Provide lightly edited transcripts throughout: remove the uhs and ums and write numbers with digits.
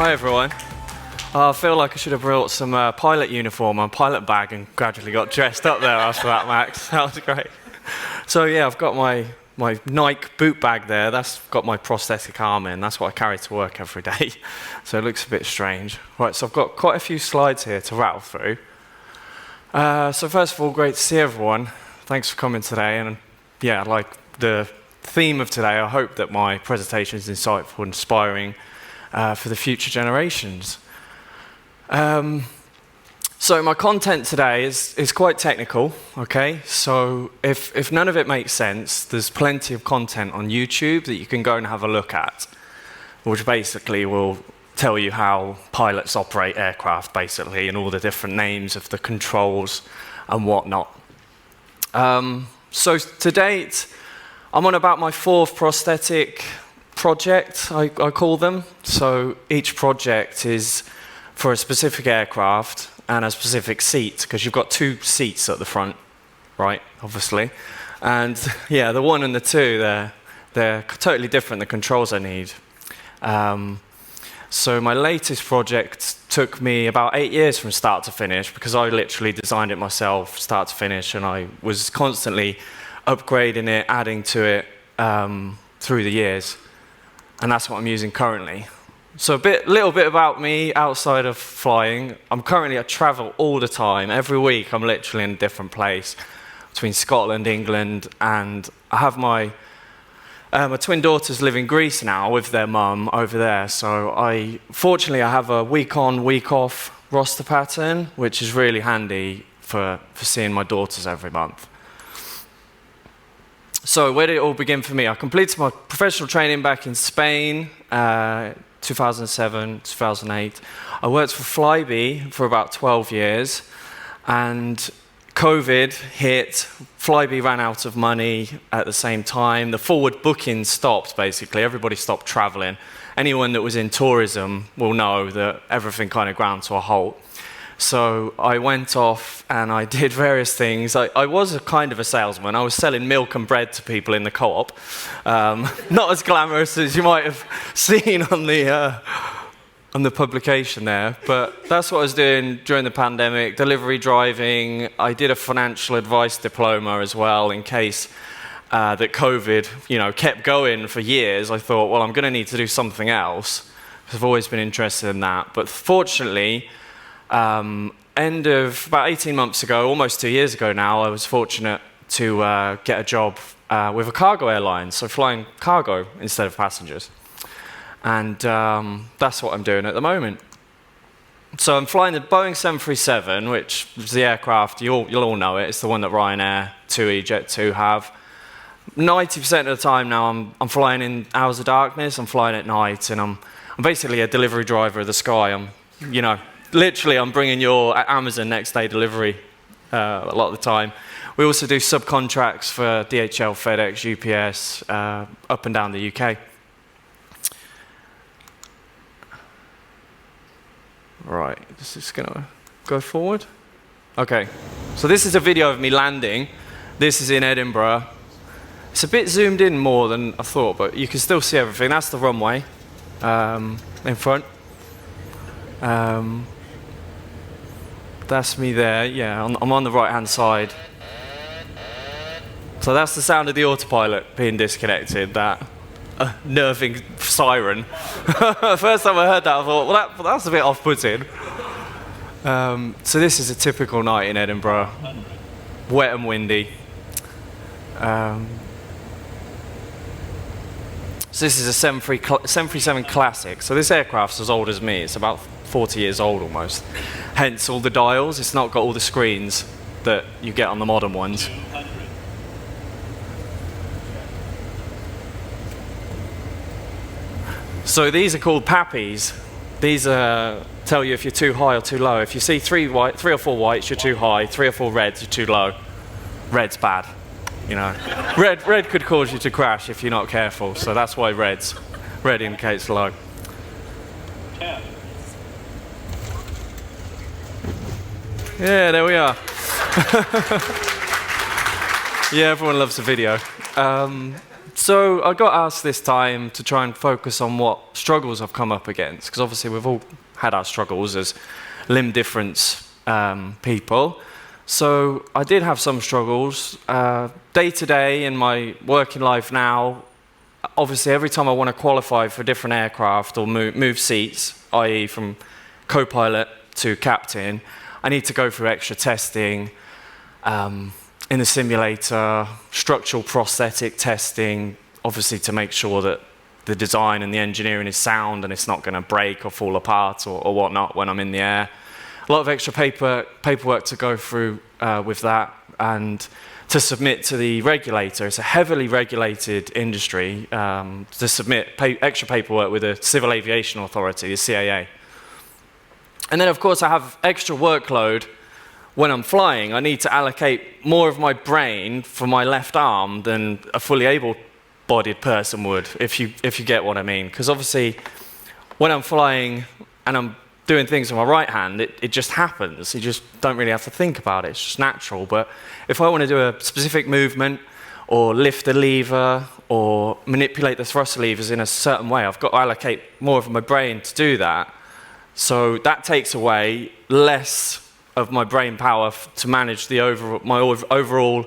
Hi everyone. I feel like I should have brought some pilot uniform and pilot bag and gradually got dressed up there after that, Max. That was great. So yeah, I've got my Nike boot bag there. That's got my prosthetic arm in. That's what I carry to work every day. So it looks a bit strange. Right, so I've got quite a few slides here to rattle through. So first of all, great to see everyone. Thanks for coming today. And yeah, like the theme of today, I hope that my presentation is insightful and inspiring for the future generations. So my content today is quite technical, okay? So if none of it makes sense, there's plenty of content on YouTube that you can go and have a look at, which basically will tell you how pilots operate aircraft, basically, and all the different names of the controls and whatnot. So to date, I'm on about my 4th prosthetic project, I call them. So each project is for a specific aircraft and a specific seat, because you've got 2 seats at the front, right, obviously. And yeah, the 1 and the 2, they're totally different, the controls I need. So my latest project took me about 8 years from start to finish, because I literally designed it myself, start to finish, and I was constantly upgrading it, adding to it through the years. And that's what I'm using currently. So little bit about me outside of flying. I travel all the time. Every week I'm literally in a different place between Scotland, England, and I have my twin daughters live in Greece now with their mum over there. So fortunately I have a week on, week off roster pattern, which is really handy for seeing my daughters every month. So where did it all begin for me? I completed my professional training back in Spain, 2007, 2008. I worked for Flybe for about 12 years, and COVID hit. Flybe ran out of money at the same time. The forward booking stopped, basically. Everybody stopped traveling. Anyone that was in tourism will know that everything kind of ground to a halt. So I went off and I did various things. I was a kind of a salesman. I was selling milk and bread to people in the co-op. Not as glamorous as you might have seen on the publication there, but that's what I was doing during the pandemic, delivery driving. I did a financial advice diploma as well in case that COVID kept going for years. I thought, well, I'm going to need to do something else. I've always been interested in that. But fortunately, end of about 18 months ago, almost 2 years ago now, I was fortunate to get a job with a cargo airline, so flying cargo instead of passengers. And that's what I'm doing at the moment. So I'm flying the Boeing 737, which is the aircraft, you'll all know it, it's the one that Ryanair, TUI, Jet2 have. 90% of the time now I'm flying in hours of darkness, I'm flying at night, and I'm basically a delivery driver of the sky. Literally, I'm bringing your Amazon next day delivery a lot of the time. We also do subcontracts for DHL, FedEx, UPS, up and down the UK. Right, this is going to go forward. Okay, so this is a video of me landing. This is in Edinburgh. It's a bit zoomed in more than I thought, but you can still see everything. That's the runway in front. That's me there, yeah, I'm on the right-hand side. So that's the sound of the autopilot being disconnected, that nerving siren. First time I heard that, I thought, well, that's a bit off-putting. So this is a typical night in Edinburgh, wet and windy. So this is a 737 Classic. So this aircraft's as old as me, it's about 40 years old almost. Hence all the dials, it's not got all the screens that you get on the modern ones. So these are called pappies. These tell you if you're too high or too low. If you see 3 or 4 whites, you're too high, 3 or 4 reds, you're too low. Red's bad, Red could cause you to crash if you're not careful, so that's why red indicates low. Yeah, there we are. Yeah, everyone loves a video. So I got asked this time to try and focus on what struggles I've come up against, because obviously we've all had our struggles as limb difference people. So I did have some struggles. Day to day in my working life now, obviously every time I want to qualify for a different aircraft or move seats, i.e. from co-pilot to captain, I need to go through extra testing in the simulator, structural prosthetic testing, obviously to make sure that the design and the engineering is sound and it's not going to break or fall apart or whatnot when I'm in the air. A lot of extra paperwork to go through with that and to submit to the regulator. It's a heavily regulated industry to submit extra paperwork with the Civil Aviation Authority, the CAA. And then, of course, I have extra workload when I'm flying. I need to allocate more of my brain for my left arm than a fully able-bodied person would, if you get what I mean. Because obviously, when I'm flying and I'm doing things with my right hand, it just happens. You just don't really have to think about it. It's just natural. But if I want to do a specific movement or lift a lever or manipulate the thruster levers in a certain way, I've got to allocate more of my brain to do that. So that takes away less of my brain power to manage the overall,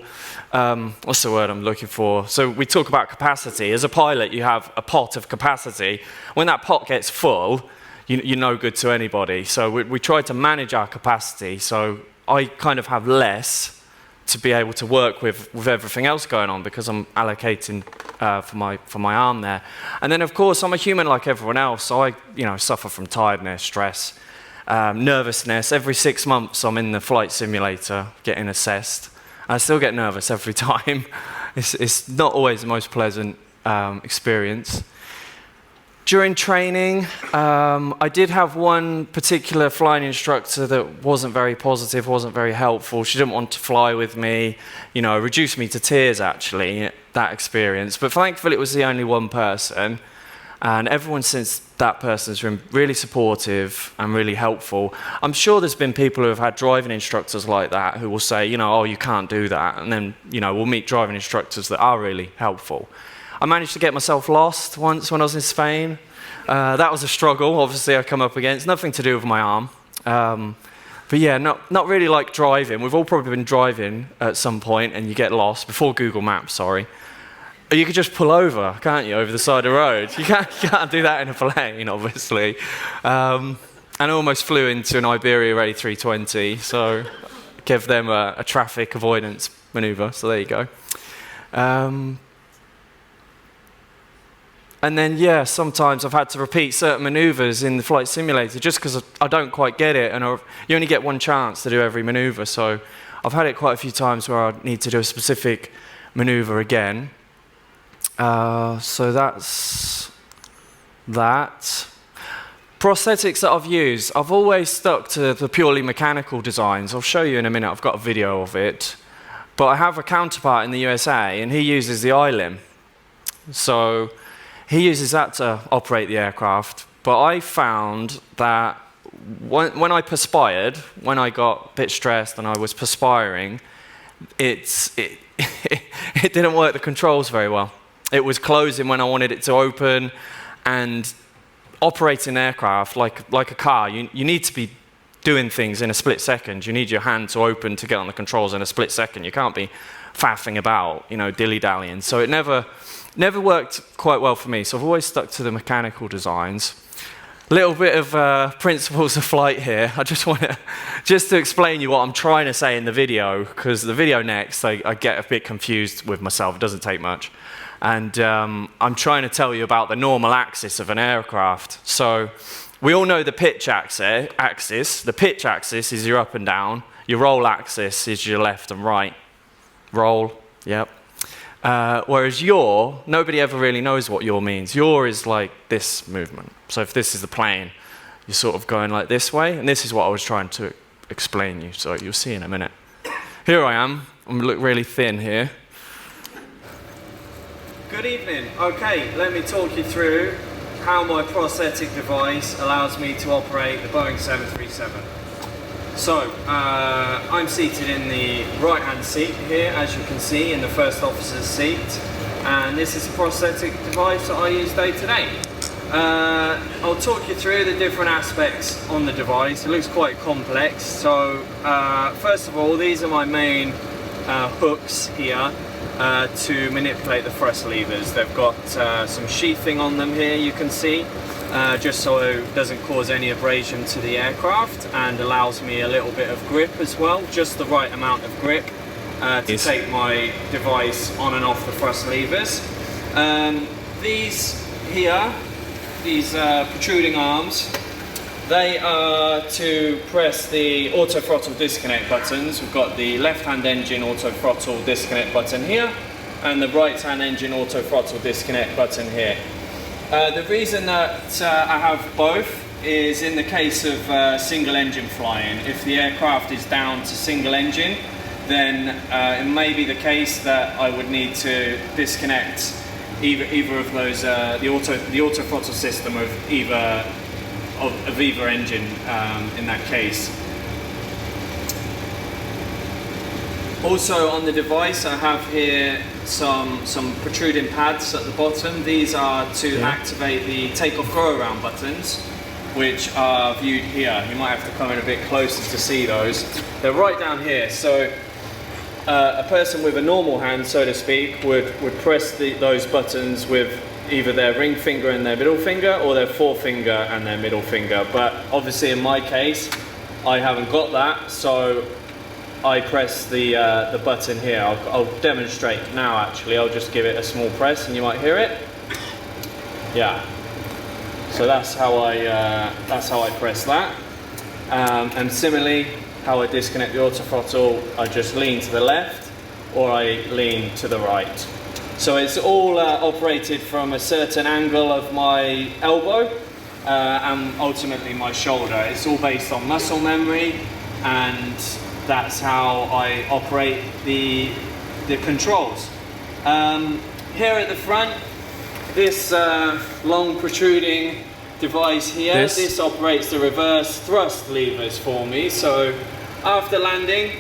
what's the word I'm looking for? So we talk about capacity. As a pilot, you have a pot of capacity. When that pot gets full, you're no good to anybody. So we try to manage our capacity. So I kind of have less to be able to work with everything else going on because I'm allocating for my arm there. And then, of course, I'm a human like everyone else. So I suffer from tiredness, stress, nervousness. Every 6 months, I'm in the flight simulator getting assessed. I still get nervous every time. It's not always the most pleasant experience. During training, I did have one particular flying instructor that wasn't very positive, wasn't very helpful. She didn't want to fly with me, reduced me to tears, actually, that experience. But thankfully, it was the only one person. And everyone since that person has been really supportive and really helpful. I'm sure there's been people who have had driving instructors like that who will say, oh, you can't do that. And then, we'll meet driving instructors that are really helpful. I managed to get myself lost once when I was in Spain. That was a struggle, obviously, I come up against. Nothing to do with my arm. But yeah, not really like driving. We've all probably been driving at some point and you get lost, before Google Maps, sorry. Or you could just pull over, can't you, over the side of the road? You can't do that in a plane, obviously. And I almost flew into an Iberia A320, so give them a traffic avoidance maneuver, so there you go. And then, yeah, sometimes I've had to repeat certain maneuvers in the flight simulator just because I don't quite get it, and you only get one chance to do every maneuver. So I've had it quite a few times where I need to do a specific maneuver again. So that's that. Prosthetics that I've used, I've always stuck to the purely mechanical designs. I'll show you in a minute, I've got a video of it. But I have a counterpart in the USA, and he uses the I-limb. So he uses that to operate the aircraft, but I found that when I perspired, when I got a bit stressed and I was perspiring, it didn't work the controls very well. It was closing when I wanted it to open, and operating an aircraft like a car, you need to be doing things in a split second. You need your hand to open to get on the controls in a split second. You can't be faffing about, dilly-dallying. So it never worked quite well for me, so I've always stuck to the mechanical designs. Little bit of principles of flight here. I just want to explain you what I'm trying to say in the video, because the video next, I get a bit confused with myself. It doesn't take much. And I'm trying to tell you about the normal axis of an aircraft. So we all know the pitch axis. The pitch axis is your up and down. Your roll axis is your left and right. Roll, yep. Whereas yaw, nobody ever really knows what yaw means. Yaw is like this movement. So if this is the plane, you're sort of going like this way, and this is what I was trying to explain you, so you'll see in a minute. Here I am. I look really thin here. Good evening. Okay, let me talk you through how my prosthetic device allows me to operate the Boeing 737. So, I'm seated in the right-hand seat here, as you can see, in the first officer's seat. and this is a prosthetic device that I use day to day. I'll talk you through the different aspects on the device. It looks quite complex. So first of all, these are my main hooks here to manipulate the thrust levers. They've got some sheathing on them here, you can see, just so it doesn't cause any abrasion to the aircraft, and allows me a little bit of grip as well, just the right amount of grip to take my device on and off the thrust levers. These here, these protruding arms, they are to press the auto throttle disconnect buttons. We've got the left-hand engine auto throttle disconnect button here, and the right-hand engine auto throttle disconnect button here. The reason that I have both is in the case of single engine flying. If the aircraft is down to single engine, then it may be the case that I would need to disconnect either of those, the auto throttle system of either engine in that case. Also on the device, I have here some protruding pads at the bottom. These are to activate the takeoff go around buttons, which are viewed here. You might have to come in a bit closer to see those. They're right down here. So a person with a normal hand, so to speak, would press those buttons with either their ring finger and their middle finger, or their forefinger and their middle finger. But obviously in my case, I haven't got that, so I press the button here. I'll demonstrate now actually. I'll just give it a small press and you might hear it. Yeah. So that's how I press that. And similarly, how I disconnect the autothrottle, I just lean to the left or I lean to the right. So it's all operated from a certain angle of my elbow and ultimately my shoulder. It's all based on muscle memory, and that's how I operate the controls. Here at the front, this long protruding device here, this operates the reverse thrust levers for me. So after landing,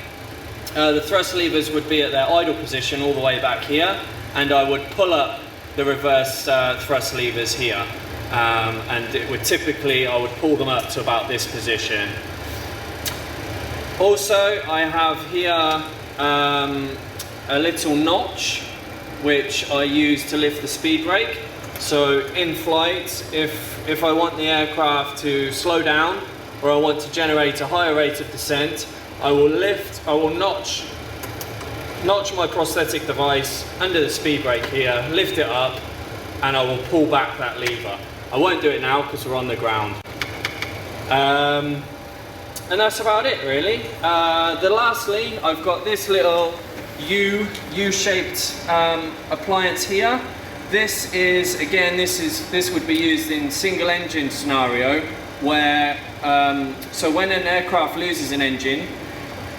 the thrust levers would be at their idle position all the way back here, and I would pull up the reverse thrust levers here. And it would typically, I would pull them up to about this position. Also, I have here a little notch which I use to lift the speed brake. So in flight, if I want the aircraft to slow down, or I want to generate a higher rate of descent, I will notch my prosthetic device under the speed brake here, lift it up, and I will pull back that lever. I won't do it now because we're on the ground. And that's about it really. Lastly, I've got this little U-shaped appliance here. This is, again, this would be used in single engine scenario where, so when an aircraft loses an engine,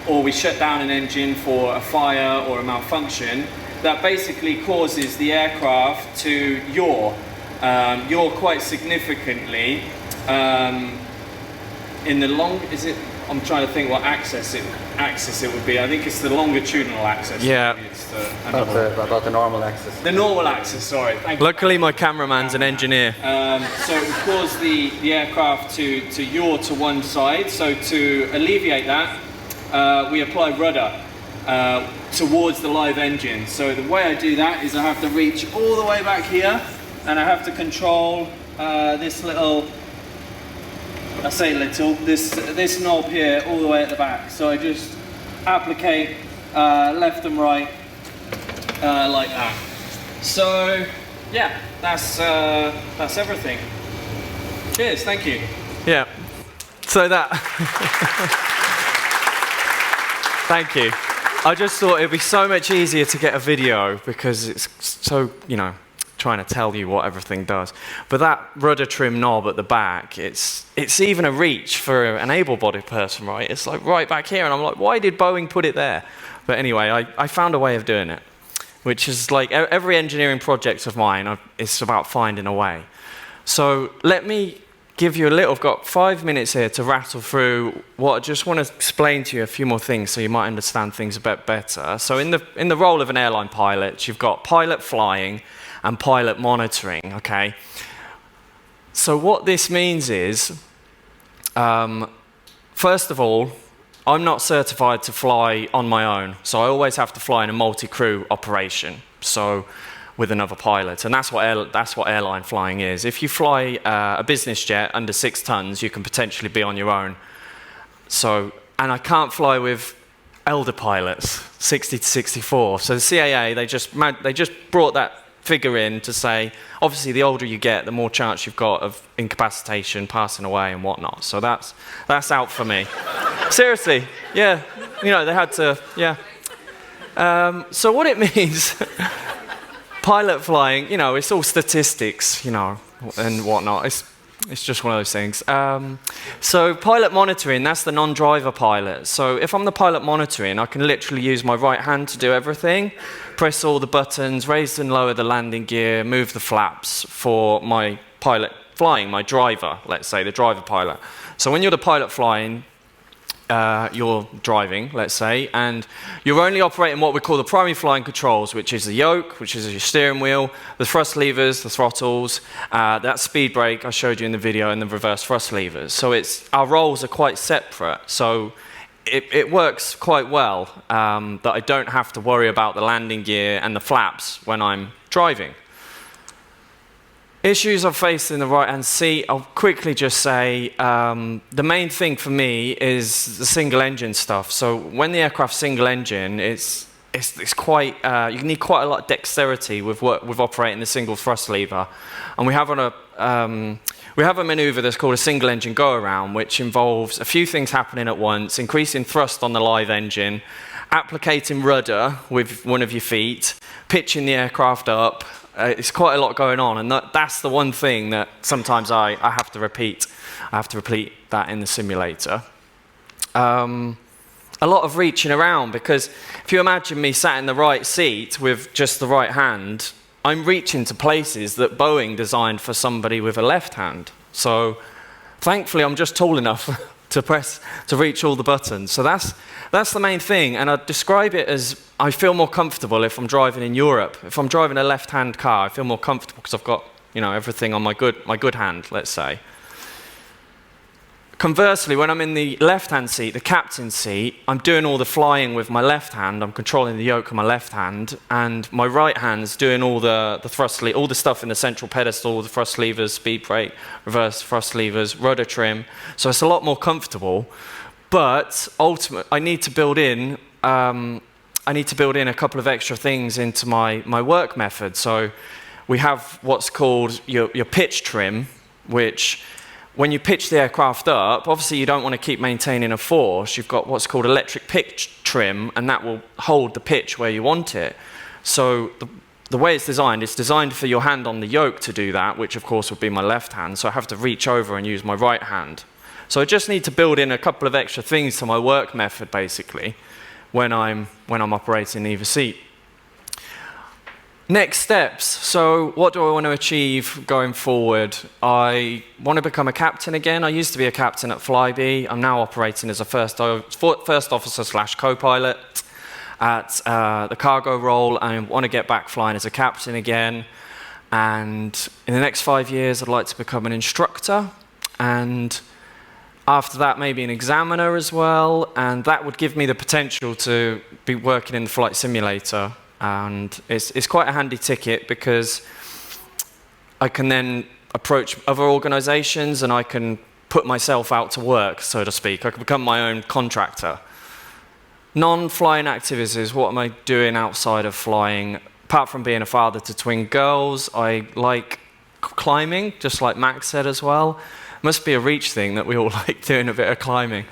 or we shut down an engine for a fire or a malfunction, that basically causes the aircraft to yaw quite significantly in the I'm trying to think what axis it would be. I think it's the longitudinal axis. Yeah. It's about the normal axis. The normal axis, sorry. Thank you. Luckily my cameraman's an engineer. So it would cause the aircraft to yaw to one side. So to alleviate that, we apply rudder towards the live engine. So the way I do that is I have to reach all the way back here, and I have to control this little, I say little, this knob here all the way at the back. So I just applicate left and right like that. So yeah, that's everything. Cheers, thank you. Yeah. So that. Thank you. I just thought it'd be so much easier to get a video because it's so, trying to tell you what everything does. But that rudder trim knob at the back, it's even a reach for an able-bodied person, right? It's like right back here, and I'm like, why did Boeing put it there? But anyway, I found a way of doing it, which is like every engineering project of mine, it's about finding a way. So let me give you I've got 5 minutes here to rattle through what I just want to explain to you a few more things so you might understand things a bit better. So in the role of an airline pilot, you've got pilot flying and pilot monitoring, okay? So what this means is, first of all, I'm not certified to fly on my own, so I always have to fly in a multi-crew operation, so with another pilot, and that's what airline flying is. If you fly a business jet under 6 tons, you can potentially be on your own. So, and I can't fly with elder pilots, 60 to 64. So the CAA, they just brought that figure in to say, obviously the older you get, the more chance you've got of incapacitation, passing away and whatnot. So that's out for me. Seriously, yeah. You know, they had to, yeah. So what it means, pilot flying, you know, it's all statistics, you know, and whatnot. It's just one of those things. So pilot monitoring, that's the non-driver pilot. So if I'm the pilot monitoring, I can literally use my right hand to do everything, press all the buttons, raise and lower the landing gear, move the flaps for my pilot flying, my driver, let's say, the driver pilot. So when you're the pilot flying, you're driving, let's say, and you're only operating what we call the primary flying controls, which is the yoke, which is your steering wheel, the thrust levers, the throttles, that speed brake I showed you in the video, and the reverse thrust levers. So our roles are quite separate. So it works quite well that I don't have to worry about the landing gear and the flaps when I'm driving. Issues I've faced in the right-hand seat, I'll quickly just say the main thing for me is the single engine stuff. So when the aircraft's single engine, it's quite, you need quite a lot of dexterity with operating the single thrust lever. And we have a maneuver that's called a single engine go-around, which involves a few things happening at once: increasing thrust on the live engine, applicating rudder with one of your feet, pitching the aircraft up. It's quite a lot going on, and that's the one thing that sometimes I have to repeat. I have to repeat that in the simulator. A lot of reaching around, because if you imagine me sat in the right seat with just the right hand, I'm reaching to places that Boeing designed for somebody with a left hand. So thankfully I'm just tall enough to reach all the buttons. So that's the main thing, and I'd describe it as I feel more comfortable if I'm driving in Europe. If I'm driving a left-hand car, I feel more comfortable because I've got, you know, everything on my good hand, let's say. Conversely, when I'm in the left-hand seat, the captain's seat, I'm doing all the flying with my left hand. I'm controlling the yoke with my left hand, and my right hand's doing all the thrust, all the stuff in the central pedestal, the thrust levers, speed brake, reverse thrust levers, rudder trim. So it's a lot more comfortable. But ultimately, I need to build in a couple of extra things into my work method. So we have what's called your pitch trim, which when you pitch the aircraft up, obviously you don't want to keep maintaining a force. You've got what's called electric pitch trim, and that will hold the pitch where you want it. So the way it's designed for your hand on the yoke to do that, which of course would be my left hand, so I have to reach over and use my right hand. So I just need to build in a couple of extra things to my work method, basically, when I'm operating either seat. Next steps. So what do I want to achieve going forward? I want to become a captain again. I used to be a captain at Flybe. I'm now operating as a first officer / co-pilot at the cargo role, and I want to get back flying as a captain again. And in the next 5 years, I'd like to become an instructor, and after that, maybe an examiner as well, and that would give me the potential to be working in the flight simulator. And it's quite a handy ticket because I can then approach other organizations and I can put myself out to work, so to speak. I can become my own contractor. Non-flying activities, what am I doing outside of flying? Apart from being a father to twin girls, I like climbing, just like Max said as well. Must be a reach thing that we all like doing a bit of climbing.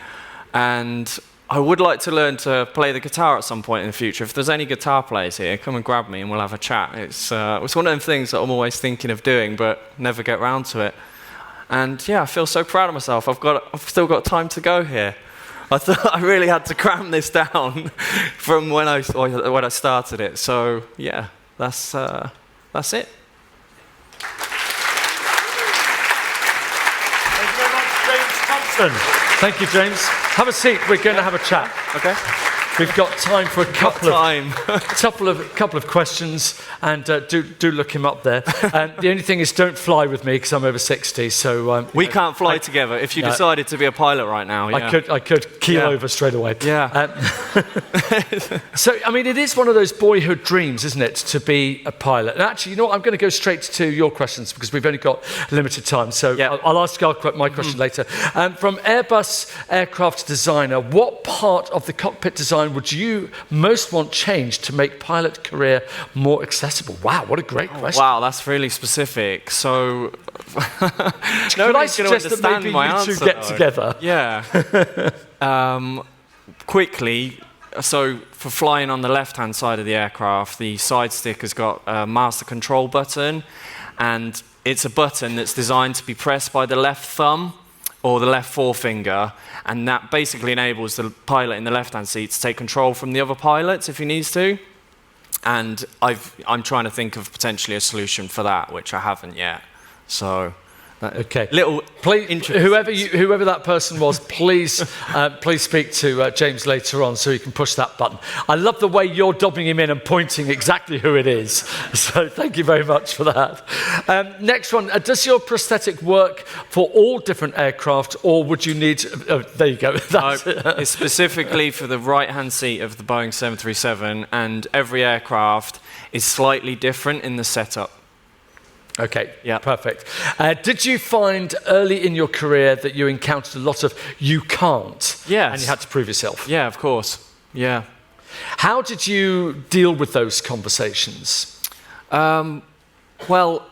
And I would like to learn to play the guitar at some point in the future. If there's any guitar players here, come and grab me and we'll have a chat. It's one of them things that I'm always thinking of doing, but never get round to it. And yeah, I feel so proud of myself. I've still got time to go here. I thought I really had to cram this down from when I started it. So yeah, that's it. Excellent. Thank you, James. Have a seat. We're going to have a chat. Okay. We've got time for a couple of questions, and do look him up there. The only thing is, don't fly with me because I'm over 60. So we can't fly together. If you decided to be a pilot right now, I could keel over straight away. Yeah. So I mean, it is one of those boyhood dreams, isn't it, to be a pilot? And actually, you know what? I'm going to go straight to your questions because we've only got limited time. So I'll ask my question later. From Airbus aircraft designer, what part of the cockpit design would you most want changed to make pilot career more accessible? Wow, what a great question. Wow, that's really specific. So, could I suggest that maybe you two get together? Yeah. Quickly, so for flying on the left-hand side of the aircraft, the side stick has got a master control button, and it's a button that's designed to be pressed by the left thumb or the left forefinger, and that basically enables the pilot in the left-hand seat to take control from the other pilots if he needs to. And I'm trying to think of potentially a solution for that, which I haven't yet. So, okay. Please, whoever that person was, please speak to James later on so he can push that button. I love the way you're dobbing him in and pointing exactly who it is. So thank you very much for that. Next one, does your prosthetic work for all different aircraft, or would you need... there you go. It's specifically for the right-hand seat of the Boeing 737, and every aircraft is slightly different in the setup. Okay, yeah, perfect. Did you find early in your career that you encountered a lot of you can't? Yes. And you had to prove yourself? Yeah, of course. Yeah. How did you deal with those conversations? Well,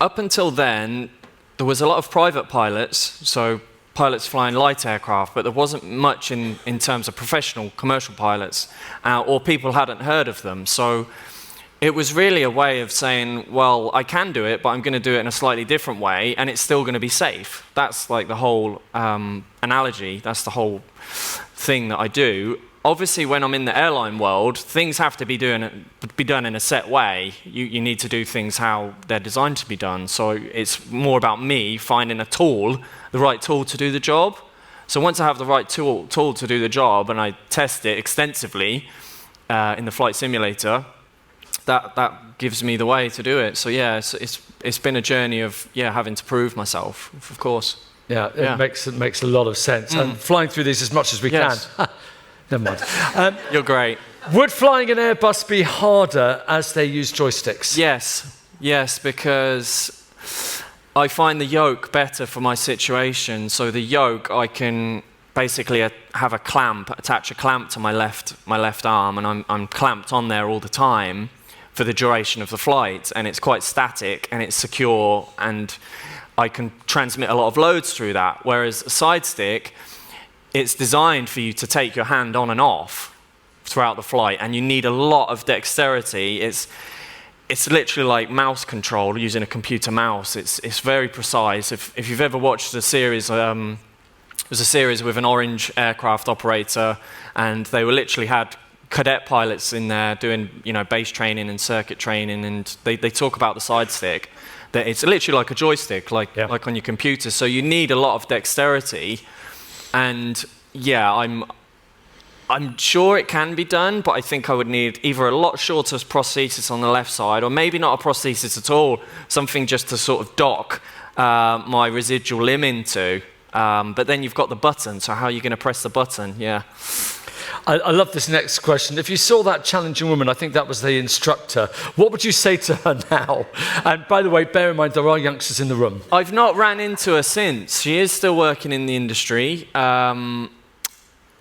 up until then, there was a lot of private pilots, so pilots flying light aircraft, but there wasn't much in terms of professional commercial pilots, or people hadn't heard of them. So it was really a way of saying, well, I can do it, but I'm going to do it in a slightly different way, and it's still going to be safe. That's like the whole analogy. That's the whole thing that I do. Obviously, when I'm in the airline world, things have to be done in a set way. You need to do things how they're designed to be done. So it's more about me finding a tool, the right tool to do the job. So once I have the right tool to do the job, and I test it extensively in the flight simulator, that gives me the way to do it. So yeah, it's been a journey of having to prove myself, of course. Yeah, it makes a lot of sense. And flying through these as much as we can. Never mind. You're great. Would flying an Airbus be harder as they use joysticks? Yes, because I find the yoke better for my situation. So the yoke, I can basically have attach a clamp to my left arm, and I'm clamped on there all the time for the duration of the flight, and it's quite static and it's secure, and I can transmit a lot of loads through that. Whereas a side stick, it's designed for you to take your hand on and off throughout the flight, and you need a lot of dexterity. It's literally like mouse control using a computer mouse. It's very precise. If you've ever watched a series, there was a series with an orange aircraft operator, and they literally had cadet pilots in there doing base training and circuit training, and they talk about the side stick, that it's literally like a joystick, like on your computer. So you need a lot of dexterity, and I'm sure it can be done, but I think I would need either a lot shorter prosthesis on the left side, or maybe not a prosthesis at all, something just to sort of dock my residual limb into. But then you've got the button, so how are you going to press the button? Yeah. I love this next question. If you saw that challenging woman, I think that was the instructor, what would you say to her now? And by the way, bear in mind, there are youngsters in the room. I've not ran into her since. She is still working in the industry.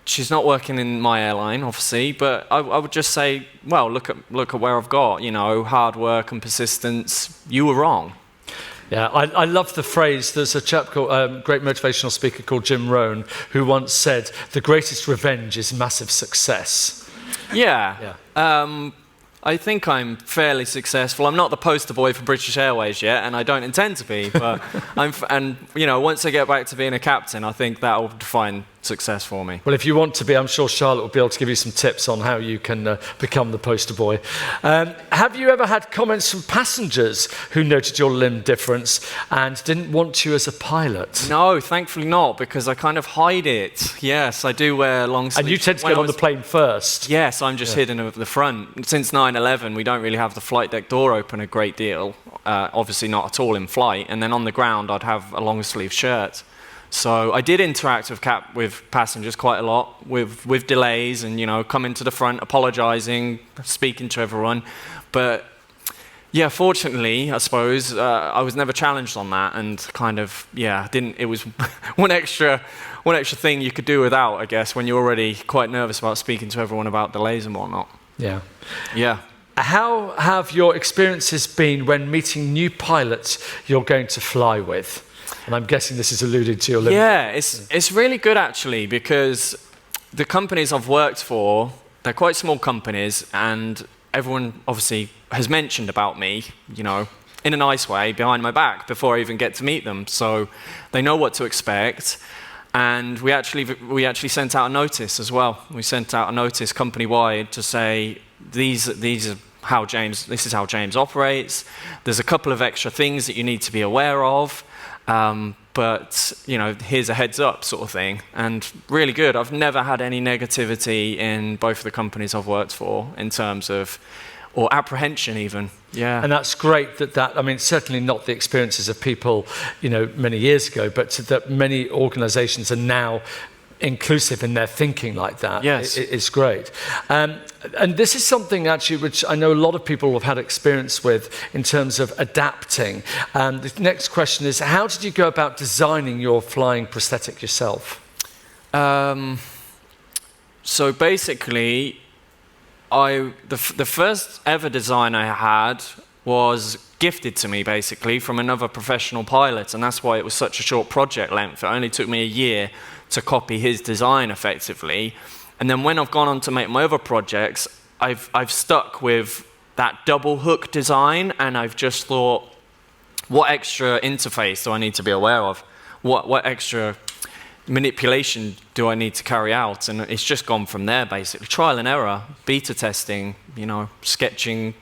She's not working in my airline, obviously, but I would just say, well, look at where I've got, hard work and persistence. You were wrong. Yeah, I love the phrase. There's a chap called, great motivational speaker called Jim Rohn, who once said, the greatest revenge is massive success. Yeah. I think I'm fairly successful. I'm not the poster boy for British Airways yet, and I don't intend to be, but once I get back to being a captain, I think that will define success for me. Well, if you want to be, I'm sure Charlotte will be able to give you some tips on how you can become the poster boy. Have you ever had comments from passengers who noted your limb difference and didn't want you as a pilot? No, thankfully not, because I kind of hide it. Yes, I do wear long sleeves. And you tend to get on the plane first. Yes, I'm just hidden at the front. Since 9/11, we don't really have the flight deck door open a great deal. Obviously not at all in flight. And then on the ground, I'd have a long sleeve shirt. So I did interact with passengers quite a lot, with delays and, coming to the front, apologizing, speaking to everyone. But yeah, fortunately, I suppose, I was never challenged on that, and kind of, it was one extra thing you could do without, I guess, when you're already quite nervous about speaking to everyone about delays and whatnot. Yeah. Yeah. How have your experiences been when meeting new pilots you're going to fly with? And I'm guessing this is alluded to your limit. Yeah, it's really good actually, because the companies I've worked for, they're quite small companies, and everyone obviously has mentioned about me, in a nice way behind my back before I even get to meet them. So they know what to expect. And we actually sent out a notice as well. We sent out a notice company-wide to say this is how James operates. There's a couple of extra things that you need to be aware of. But, here's a heads up sort of thing. And really good. I've never had any negativity in both of the companies I've worked for in terms of, or apprehension even. Yeah. And that's great certainly not the experiences of people, many years ago, but that many organizations are now inclusive in their thinking like that. Yes. It's great. And this is something actually which I know a lot of people have had experience with in terms of adapting. The next question is, how did you go about designing your flying prosthetic yourself? So basically, the first ever design I had was gifted to me basically from another professional pilot, and that's why it was such a short project length. It only took me a year to copy his design effectively. And then when I've gone on to make my other projects, I've stuck with that double hook design, and I've just thought, what extra interface do I need to be aware of? What extra manipulation do I need to carry out? And it's just gone from there basically. Trial and error, beta testing, sketching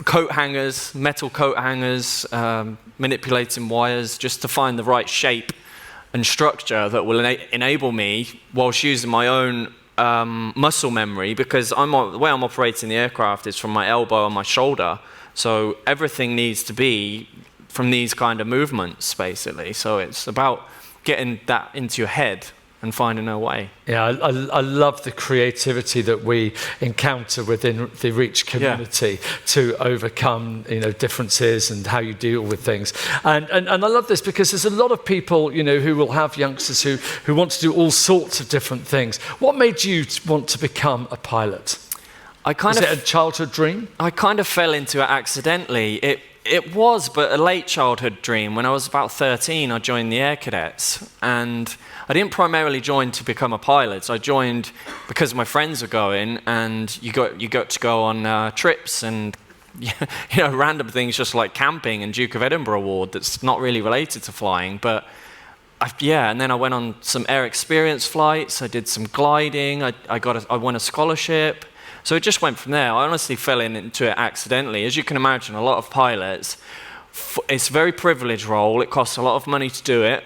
coat hangers, metal coat hangers, manipulating wires just to find the right shape and structure that will enable me, whilst using my own muscle memory, because the way I'm operating the aircraft is from my elbow and my shoulder, so everything needs to be from these kind of movements, basically. So it's about getting that into your head and finding a way. Yeah, I love the creativity that we encounter within the Reach community to overcome, differences and how you deal with things. And I love this because there's a lot of people, who will have youngsters who want to do all sorts of different things. What made you want to become a pilot? Was it a childhood dream? I kind of fell into it accidentally. It was, but a late childhood dream. When I was about 13, I joined the Air Cadets, and I didn't primarily join to become a pilot. I joined because my friends were going, and you got to go on trips and random things, just like camping and Duke of Edinburgh Award. That's not really related to flying, but and then I went on some air experience flights. I did some gliding. I won a scholarship. So it just went from there. I honestly fell into it accidentally. As you can imagine, a lot of pilots, it's a very privileged role. It costs a lot of money to do it.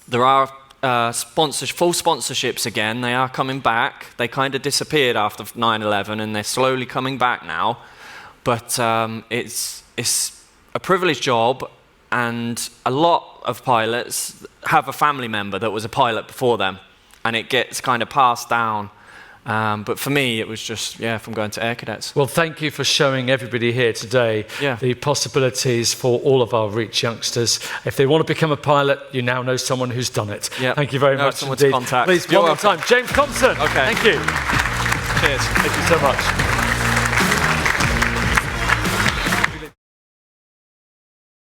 There are full sponsorships again. They are coming back. They kind of disappeared after 9/11, and they're slowly coming back now. But it's a privileged job, and a lot of pilots have a family member that was a pilot before them, and it gets kind of passed down. But for me, it was just, from going to Air Cadets. Well, thank you for showing everybody here today the possibilities for all of our Reach youngsters. If they want to become a pilot, you now know someone who's done it. Yep. Thank you very much indeed. To contact. Please, one more time. James Thompson. Okay. Thank you. Cheers. Thank you so much.